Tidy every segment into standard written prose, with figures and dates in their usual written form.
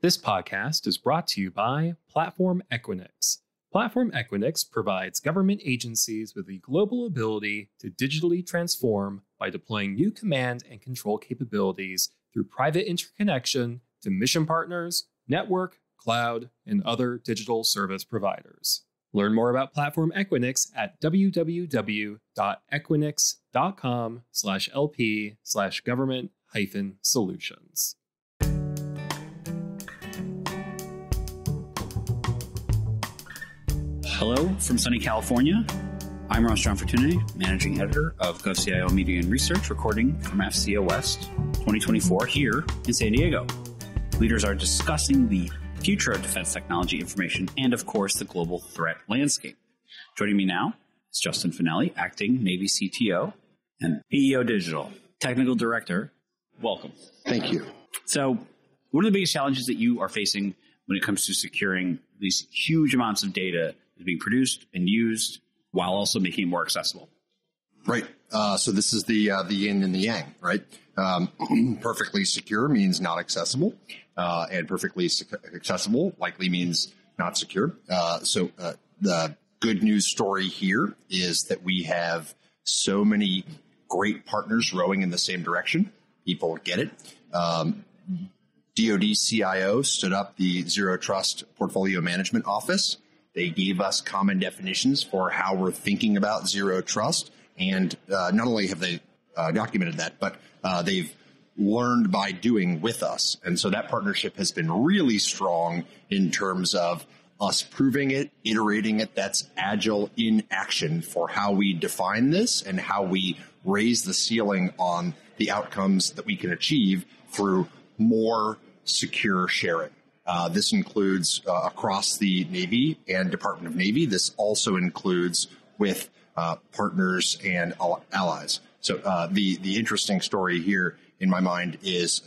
This podcast is brought to you by Platform Equinix. Platform Equinix provides government agencies with the global ability to digitally transform by deploying new command and control capabilities through private interconnection to mission partners, network, cloud, and other digital service providers. Learn more about Platform Equinix at www.equinix.com/lp/government-solutions. Hello from sunny California. I'm Ross John Fortuny, Managing Editor of GovCIO Media and Research, recording from AFCEA West 2024 here in San Diego. Leaders are discussing the future of defense technology, information, and of course, the global threat landscape. Joining me now is Justin Fanelli, Acting Navy CTO and PEO Digital Technical Director. Welcome. Thank you. So, what are the biggest challenges that you are facing when it comes to securing these huge amounts of data that are being produced and used while also making it more accessible? Right. So this is the yin and the yang, right? Perfectly secure means not accessible, and perfectly accessible likely means not secure. So the good news story here is that we have so many great partners rowing in the same direction. People get it. DoD CIO stood up the Zero Trust Portfolio Management Office. They gave us common definitions for how we're thinking about zero trust. And not only have they documented that, but they've learned by doing with us. And so that partnership has been really strong in terms of us proving it, iterating it. That's agile in action for how we define this and how we raise the ceiling on the outcomes that we can achieve through more secure sharing. This includes across the Navy and Department of Navy. This also includes with partners and allies. So the interesting story here in my mind is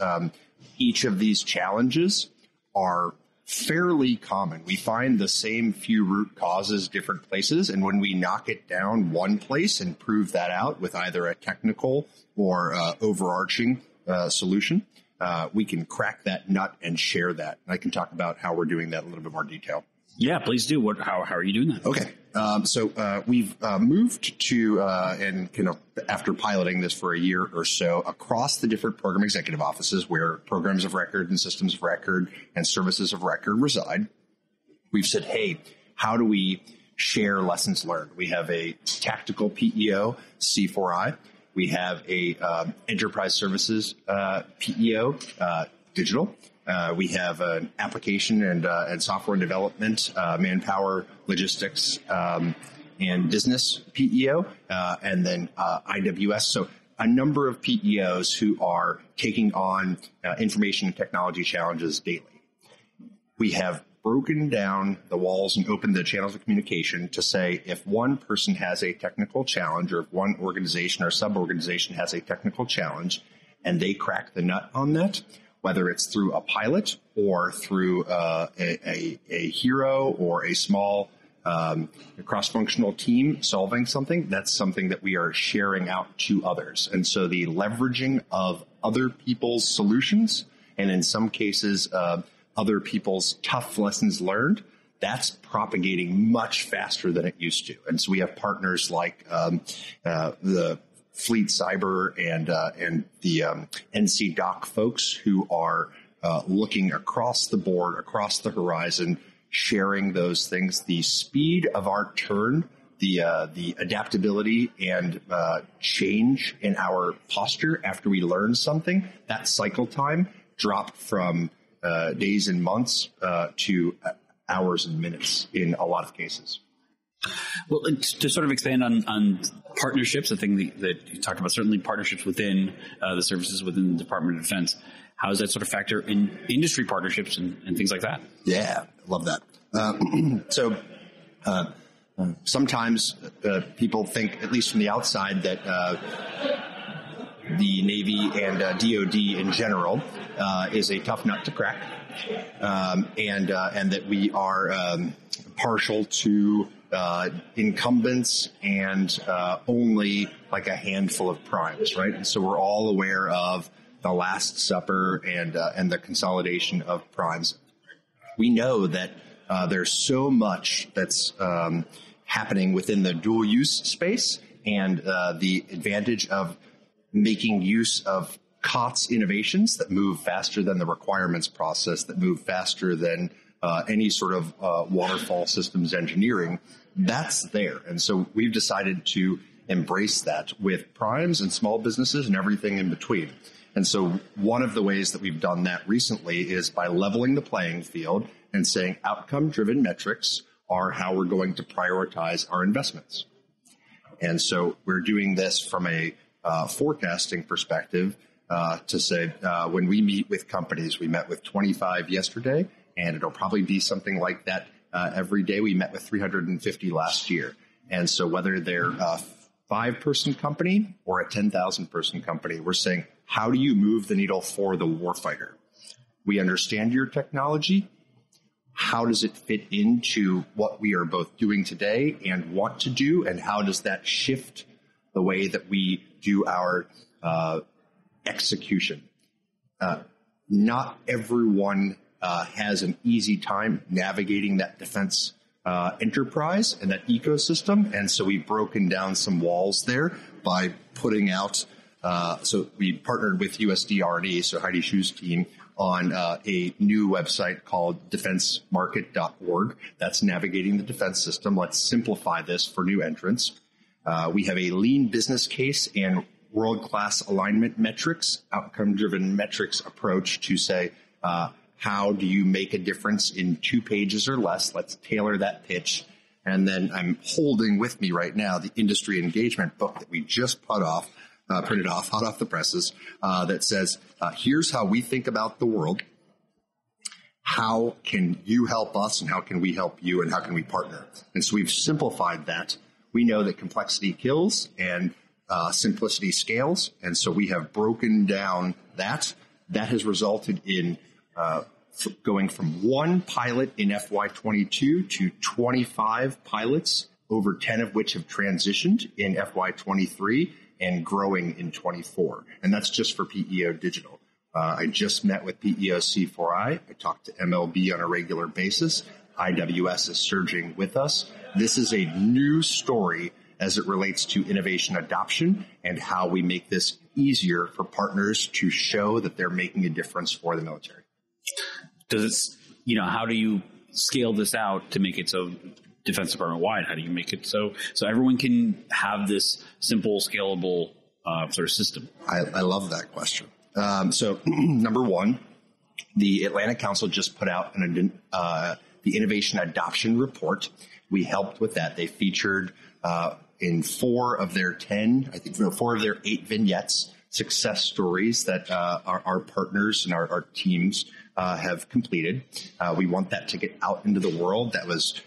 each of these challenges are fairly common. We find the same few root causes different places, and when we knock it down one place and prove that out with either a technical or overarching solution, we can crack that nut and share that. And I can talk about how we're doing that in a little bit more detail. Yeah, please do. How are you doing that? Okay. So we've moved to, and kind of after piloting this for a year or so, across the different program executive offices where programs of record and systems of record and services of record reside, we've said, hey, how do we share lessons learned? We have a tactical PEO, C4I. We have a enterprise services PEO, digital. We have an application and software and development, manpower, logistics, and business PEO, and then IWS. So a number of PEOs who are taking on information and technology challenges daily. We have broken down the walls and opened the channels of communication to say if one person has a technical challenge or if one organization or sub-organization has a technical challenge and they crack the nut on that, whether it's through a pilot or through a hero or a small cross-functional team solving something, that's something that we are sharing out to others. And so the leveraging of other people's solutions and in some cases other people's tough lessons learned, that's propagating much faster than it used to. And so we have partners like the Fleet Cyber and the NC Doc folks who are looking across the board, across the horizon, sharing those things. The speed of our turn, the adaptability and change in our posture after we learn something, that cycle time dropped from days and months to hours and minutes in a lot of cases. Well, to sort of expand on partnerships, the thing that you talked about, certainly partnerships within the services within the Department of Defense, how does that sort of factor in industry partnerships and things like that? Yeah, love that. So sometimes people think, at least from the outside, that the Navy and DoD in general is a tough nut to crack, and that we are partial to incumbents and only like a handful of primes, right? And so we're all aware of the Last Supper and the consolidation of primes. We know that there's so much that's happening within the dual use space, and the advantage of making use of COTS innovations that move faster than the requirements process, that move faster than any sort of waterfall systems engineering, that's there. And so we've decided to embrace that with primes and small businesses and everything in between. And so one of the ways that we've done that recently is by leveling the playing field and saying outcome-driven metrics are how we're going to prioritize our investments. And so we're doing this from a forecasting perspective to say when we meet with companies, we met with 25 yesterday, and it'll probably be something like that every day. We met with 350 last year. And so whether they're a 5-person company or a 10,000-person company, we're saying, how do you move the needle for the warfighter? We understand your technology. How does it fit into what we are both doing today and want to do? And how does that shift the way that we do our execution? Not everyone has an easy time navigating that defense enterprise and that ecosystem. And so we've broken down some walls there by putting out, so we partnered with USD-R&E, so Heidi Schu's team, on a new website called defensemarket.org. That's navigating the defense system. Let's simplify this for new entrants. We have a lean business case and world-class alignment metrics, outcome-driven metrics approach to say, how do you make a difference in 2 pages or less? Let's tailor that pitch. And then I'm holding with me right now the industry engagement book that we just printed off, hot off the presses, that says, here's how we think about the world. How can you help us, and how can we help you, and how can we partner? And so we've simplified that. We know that complexity kills and simplicity scales. And so we have broken down that. That has resulted in going from 1 pilot in FY22 to 25 pilots, over 10 of which have transitioned in FY23 and growing in 24. And that's just for PEO Digital. I just met with PEO C4I. I talked to MLB on a regular basis. IWS is surging with us. This is a new story as it relates to innovation adoption and how we make this easier for partners to show that they're making a difference for the military. Does it, how do you scale this out to make it so Defense Department wide? How do you make it so everyone can have this simple, scalable sort of system? I love that question. So number one, the Atlantic Council just put out the Innovation Adoption Report. We helped with that. They featured in 4 of their 8 vignettes, success stories that our partners and our teams have completed. We want that to get out into the world. That was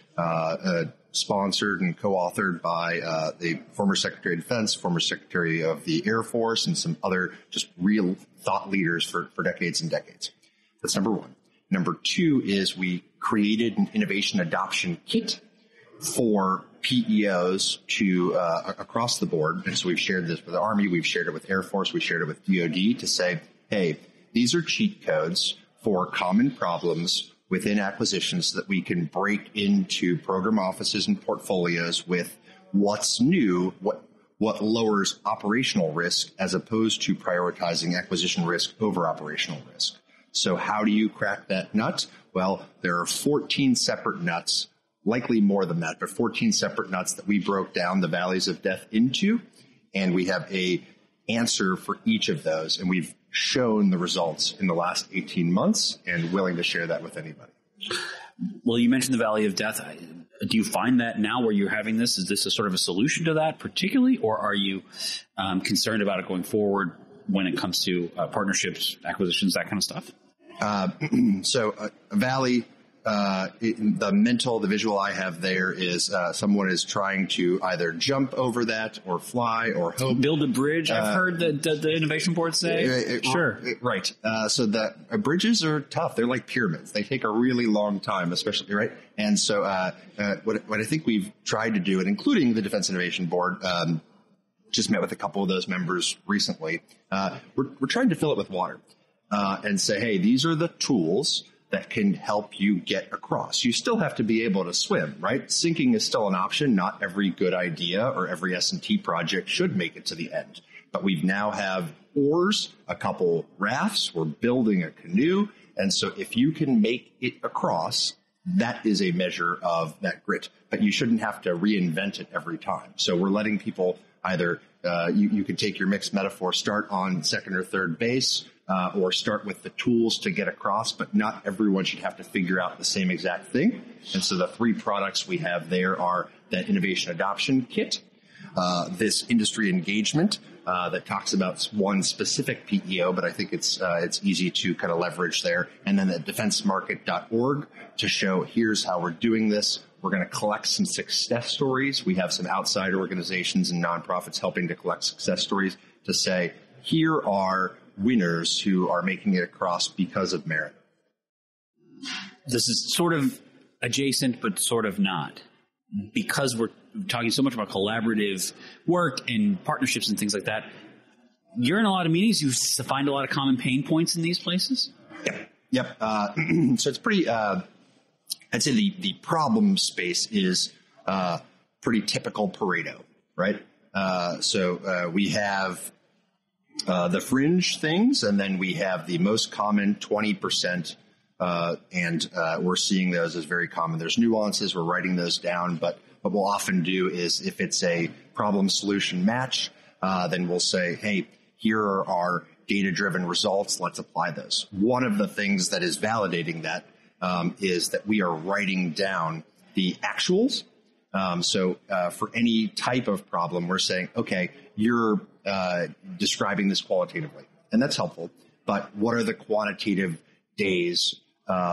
sponsored and co-authored by the former Secretary of Defense, former Secretary of the Air Force, and some other just real thought leaders for decades and decades. That's number one. Number 2 is we created an innovation adoption kit for PEOs to across the board. And so we've shared this with the Army, we've shared it with Air Force, we shared it with DoD to say, hey, these are cheat codes for common problems within acquisitions so that we can break into program offices and portfolios with what's new, what lowers operational risk as opposed to prioritizing acquisition risk over operational risk. So how do you crack that nut? Well, there are 14 separate nuts, likely more than that, but 14 separate nuts that we broke down the valleys of death into, and we have a answer for each of those, and we've shown the results in the last 18 months and willing to share that with anybody. Well, you mentioned the Valley of Death. Do you find that now where you're having this, is this a sort of a solution to that particularly, or are you concerned about it going forward when it comes to partnerships, acquisitions, that kind of stuff? So Valley, the visual I have there is someone is trying to either jump over that or fly or hope. Build a bridge, I've heard the Innovation Board say. Sure. Right. So that bridges are tough. They're like pyramids. They take a really long time, especially, right? And so what I think we've tried to do, and including the Defense Innovation Board, just met with a couple of those members recently. We're trying to fill it with water and say, hey, these are the tools that can help you get across. You still have to be able to swim, right? Sinking is still an option. Not every good idea or every S&T project should make it to the end. But we now have oars, a couple rafts, we're building a canoe. And so if you can make it across, that is a measure of that grit. But you shouldn't have to reinvent it every time. So we're letting people either, you could take your mixed metaphor, start on second or third base, or start with the tools to get across, but not everyone should have to figure out the same exact thing. And so the 3 products we have there are that innovation adoption kit, this industry engagement that talks about one specific PEO, but I think it's easy to kind of leverage there. And then the defensemarket.org to show here's how we're doing this. We're going to collect some success stories. We have some outside organizations and nonprofits helping to collect success stories to say, here are winners who are making it across because of merit. This is sort of adjacent, but sort of not. Because we're talking so much about collaborative work and partnerships and things like that, you're in a lot of meetings. You find a lot of common pain points in these places? Yep. So it's pretty, I'd say the problem space is pretty typical Pareto, right? So we have the fringe things, and then we have the most common 20%, and we're seeing those as very common. There's nuances. We're writing those down, but what we'll often do is if it's a problem solution match, then we'll say, hey, here are our data-driven results. Let's apply those. One of the things that is validating that is that we are writing down the actuals. So for any type of problem, we're saying, okay, you're describing this qualitatively, and that's helpful. But what are the quantitative days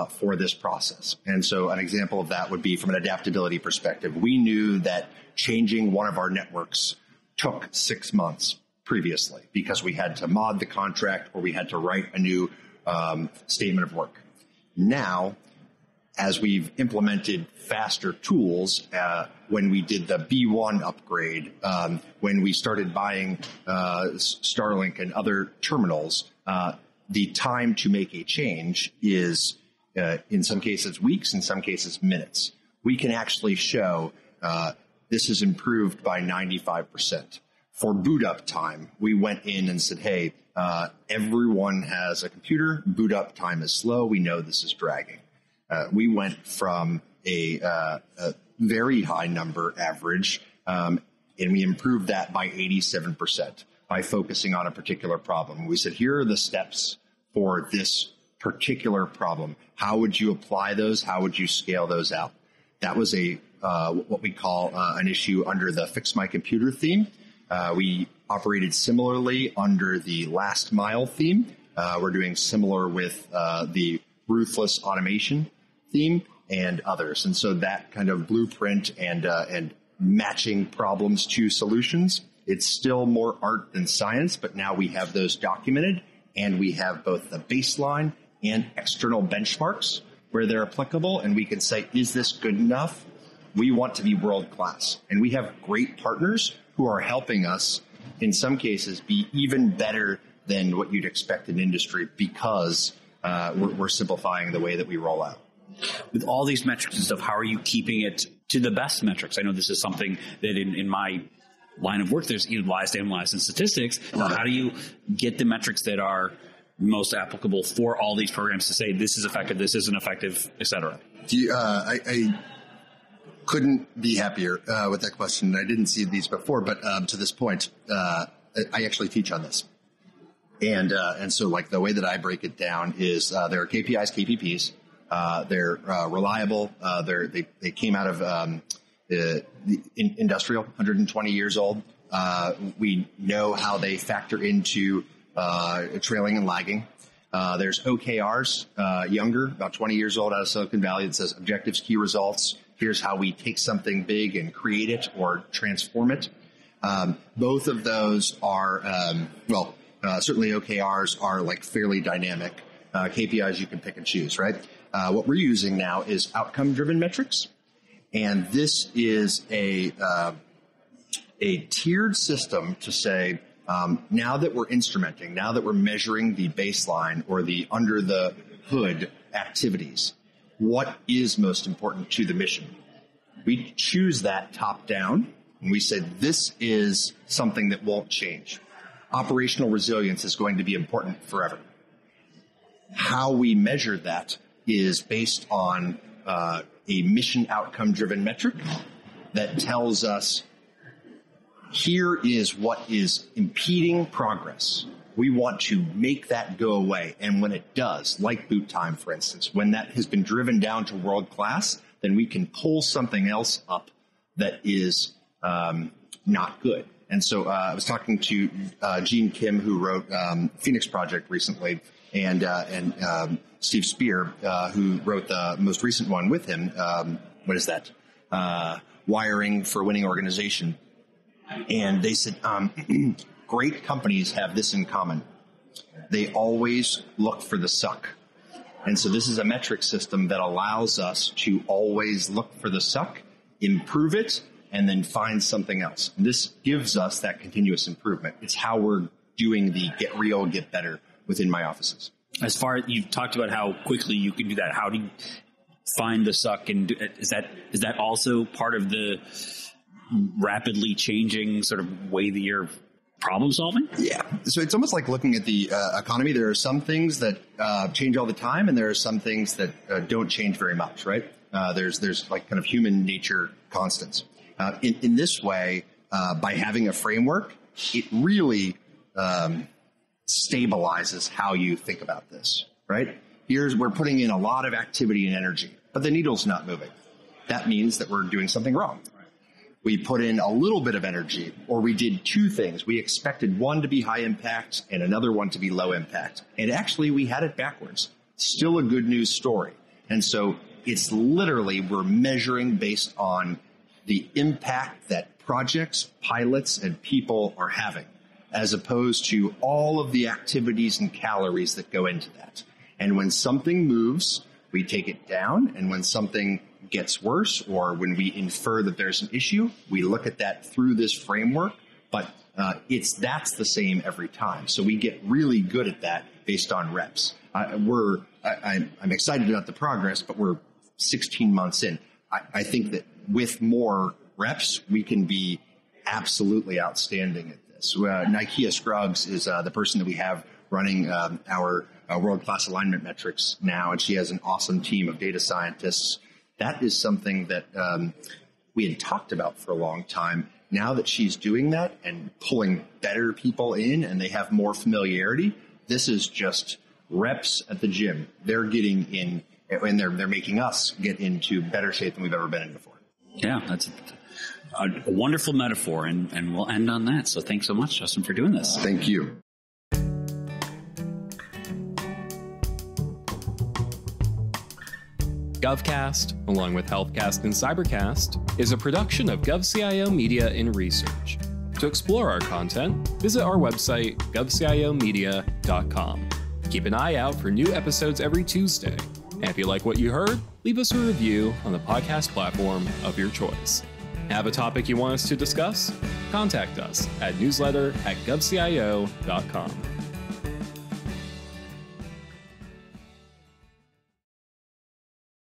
for this process? And so an example of that would be from an adaptability perspective. We knew that changing one of our networks took 6 months previously because we had to mod the contract or we had to write a new statement of work. Now, as we've implemented faster tools, when we did the B1 upgrade, when we started buying Starlink and other terminals, the time to make a change is, in some cases, weeks, in some cases, minutes. We can actually show this is improved by 95%. For boot up time, we went in and said, hey, everyone has a computer. Boot up time is slow. We know this is dragging. We went from a very high number average, and we improved that by 87% by focusing on a particular problem. We said, here are the steps for this particular problem. How would you apply those? How would you scale those out? That was what we call an issue under the Fix My Computer theme. We operated similarly under the Last Mile theme. We're doing similar with the Ruthless Automation theme and others. And so that kind of blueprint and matching problems to solutions, it's still more art than science, but now we have those documented, and we have both the baseline and external benchmarks where they're applicable, and we can say, is this good enough? We want to be world-class. And we have great partners who are helping us, in some cases, be even better than what you'd expect in industry because we're simplifying the way that we roll out. With all these metrics and stuff, how are you keeping it to the best metrics? I know this is something that in my line of work, there's lies, analyze, and statistics. How do you get the metrics that are most applicable for all these programs to say this is effective, this isn't effective, et cetera? I couldn't be happier with that question. I didn't see these before, but to this point, I actually teach on this. And so like the way that I break it down is there are KPIs, KPPs. They're reliable. They came out of the industrial, 120 years old. We know how they factor into trailing and lagging. There's OKRs, younger, about 20 years old, out of Silicon Valley, that says objectives, key results. Here's how we take something big and create it or transform it. Both of those are, certainly OKRs are like fairly dynamic. KPIs you can pick and choose, right? What we're using now is outcome-driven metrics. And this is a a tiered system to say, now that we're instrumenting, now that we're measuring the baseline or the under the hood activities, what is most important to the mission? We choose that top down, and we said this is something that won't change. Operational resilience is going to be important forever. How we measure that is based on a mission outcome driven metric that tells us here is what is impeding progress. We want to make that go away. And when it does, like boot time, for instance, when that has been driven down to world class, then we can pull something else up that is not good. And so I was talking to Gene Kim, who wrote Phoenix Project recently, and Steve Spear, who wrote the most recent one with him. What is that? Wiring for Winning Organization. And they said, great companies have this in common. They always look for the suck. And so this is a metric system that allows us to always look for the suck, improve it, and then find something else. And this gives us that continuous improvement. It's how we're doing the get real, get better within my offices. As far as you've talked about how quickly you can do that, how do you find the suck? And is that also part of the rapidly changing sort of way that you're problem solving? Yeah. So it's almost like looking at the economy. There are some things that change all the time, and there are some things that don't change very much, right? There's like kind of human nature constants. In this way, by having a framework, it really stabilizes how you think about this, right? We're putting in a lot of activity and energy, but the needle's not moving. That means that we're doing something wrong. We put in a little bit of energy, or we did two things. We expected one to be high impact and another one to be low impact. And actually, we had it backwards. Still a good news story. And so it's literally we're measuring based on the impact that projects, pilots, and people are having, as opposed to all of the activities and calories that go into that. And when something moves, we take it down. And when something gets worse, or when we infer that there's an issue, we look at that through this framework, but that's the same every time. So we get really good at that based on reps. I'm excited about the progress, but we're 16 months in. I think that with more reps, we can be absolutely outstanding at this. Nikea Scruggs is the person that we have running our world-class alignment metrics now, and she has an awesome team of data scientists. That is something that we had talked about for a long time. Now that she's doing that and pulling better people in and they have more familiarity, this is just reps at the gym. They're getting in, and they're making us get into better shape than we've ever been in before. Yeah, that's a wonderful metaphor, and we'll end on that. So thanks so much, Justin, for doing this. Thank you. GovCast, along with HealthCast and CyberCast, is a production of GovCIO Media and Research. To explore our content, visit our website, govciomedia.com. Keep an eye out for new episodes every Tuesday. And if you like what you heard, leave us a review on the podcast platform of your choice. Have a topic you want us to discuss? Contact us at newsletter@govcio.com.